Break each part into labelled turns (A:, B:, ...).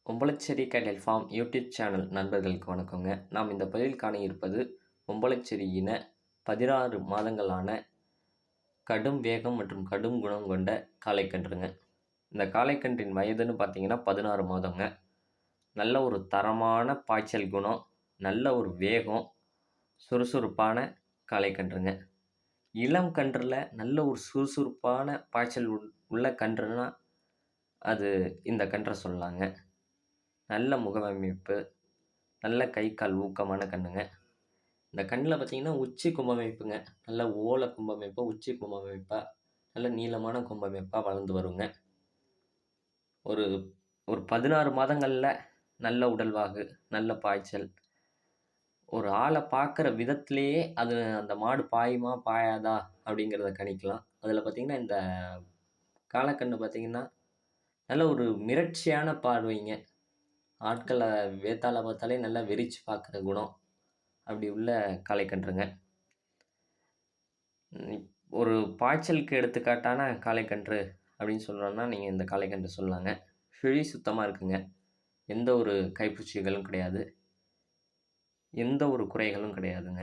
A: ஒம்பளச்சேரி கேட்டல் form YouTube channel நண்பர்களுக்கு வணக்கங்க. நாம் இந்த பதிவில் காண இருப்பது ஒம்பளச்சேரி இன 16 மாதங்களான கடும் வேகம் மற்றும் கடும் குணம் கொண்ட காளைக்கன்றுங்க. இந்த காளைக்கன்றின் வயதுன்னு பார்த்தீங்கன்னா 16 மாதங்க. நல்ல ஒரு தரமான பாய்ச்சல் குணம், நல்ல ஒரு வேகம், சுறுசுறுப்பான காளைக்கன்றுங்க. இளம் கன்றில் நல்ல ஒரு சுறுசுறுப்பான பாய்ச்சல் உள்ள கன்றுனா அது இந்த கன்றை சொல்லலாங்க. நல்ல முகவமைப்பு, நல்ல கை, கால் ஊக்கமான கன்றுங்க. இந்த கண்ணில் பார்த்தீங்கன்னா, உச்சி கும்பமைப்புங்க. நல்ல ஓலை கும்பமைப்பா, உச்சி கும்பமைப்பா, நல்ல நீளமான கும்பமைப்பா வளர்ந்து வருங்க. ஒரு ஒரு 16 மாதங்கள்ல நல்ல உடல்வாகு, நல்ல பாய்ச்சல். ஒரு ஆளை பார்க்குற விதத்திலேயே அது அந்த மாடு பாயுமா, பாயாதா அப்படிங்கிறத கணிக்கலாம். அதில பார்த்தீங்கன்னா, இந்த காளக்கன்று பார்த்தீங்கன்னா, நல்ல ஒரு மிரட்சியான பார்வைங்க. ஆட்கள வேத்தாள பார்த்தாலே நல்லா வெறிச்சு பார்க்குற குணம். அப்படி உள்ள காளைக்கன்றுங்க. ஒரு பாய்ச்சலுக்கு எடுத்துக்காட்டான காளைக்கன்று அப்படின்னு சொல்லணும்னா, நீங்க இந்த காளைக்கன்று சொல்லலாங்க. சுழி சுத்தமா இருக்குங்க. எந்த ஒரு கைப்பூச்சிகளும் கிடையாது. எந்த ஒரு குறைகளும் கிடையாதுங்க.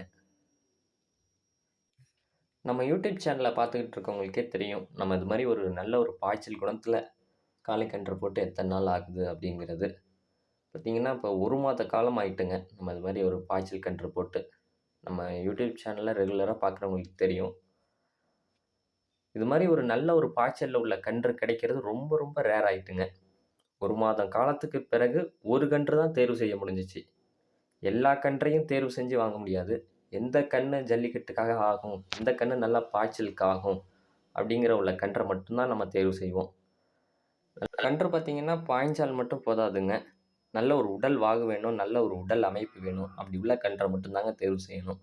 A: நம்ம யூடியூப் சேனல பார்த்துக்கிட்டு இருக்கவங்களுக்கே தெரியும். நம்ம இது மாரி ஒரு நல்ல ஒரு பாய்ச்சல் குணத்தில காளைக்கன்று போட்டு எத்தன நாள் ஆகுது அப்படிங்கிறது. பார்த்தீங்கன்னா, இப்போ 1 மாத காலம் ஆயிட்டுங்க. நம்ம இது மாரி ஒரு பாய்ச்சல் கன்று போட்டு. நம்ம யூடியூப் சேனல்ல ரெகுலரா பார்க்குறவங்களுக்கு தெரியும். இது மாரி ஒரு நல்ல ஒரு பாய்ச்சல்ல உள்ள கன்று கிடைக்கிறது ரொம்ப ரொம்ப ரேர் ஆயிட்டுங்க. 1 மாதம் காலத்துக்கு பிறகு ஒரு கன்று தான் தேர்வு செய்ய முடிஞ்சுச்சு. எல்லா கன்றையும் தேர்வு செஞ்சு வாங்க முடியாது. எந்த கன்று ஜல்லிக்கட்டுக்காக ஆகும், எந்த கன்று நல்லா பாய்ச்சலுக்கு ஆகும் அப்படிங்கிற உள்ள கன்றை மட்டும் தான் நம்ம தேர்வு செய்வோம். கன்று பார்த்தீங்கன்னா, பாய்ஞ்சால் மட்டும் போதாதுங்க. நல்ல ஒரு உடல் வாகு வேணும், நல்ல ஒரு உடல் அமைப்பு வேணும். அப்படி உள்ள கன்றை மட்டும் தாங்க தேர்வு செய்யணும்.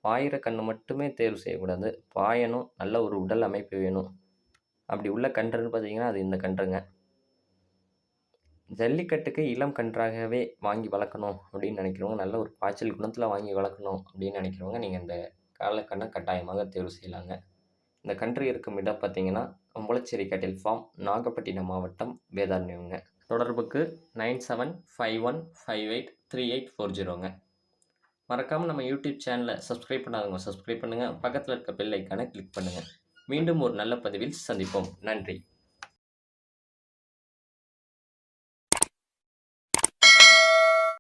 A: பாயிற கன்று மட்டுமே தேர்வு செய்யக்கூடாது. பாயணும், நல்ல ஒரு உடல் அமைப்பு வேணும். அப்படி உள்ள கன்றுன்னு பார்த்தீங்கன்னா, அது இந்த கன்றுங்க. ஜல்லிக்கட்டுக்கு இளம் கன்றாகவே வாங்கி வளர்க்கணும் அப்படின்னு நினைக்கிறவங்க, நல்ல ஒரு பாய்ச்சல் குணத்தில வாங்கி வளர்க்கணும் அப்படின்னு நினைக்கிறவங்க, நீங்க இந்த காளைக்கன்றை கட்டாயமாக தேர்வு செய்யலாங்க. இந்த கன்று இருக்கும் இடம் பார்த்தீங்கன்னா, ஒம்பளச்சேரி கேட்டில் ஃபார்ம், நாகப்பட்டினம் மாவட்டம், வேதாரண்யம்ங்க. தொடர்புக்கு 9751583840ங்க. மறக்காம நம்ம யூடியூப் சேனலை சப்ஸ்கிரைப் பண்ணாதவங்க சப்ஸ்கிரைப் பண்ணுங்க. பக்கத்தில் இருக்க பெல் ஐக்கானை கிளிக் பண்ணுங்க. மீண்டும் ஒரு நல்ல பதிவில் சந்திப்போம். நன்றி.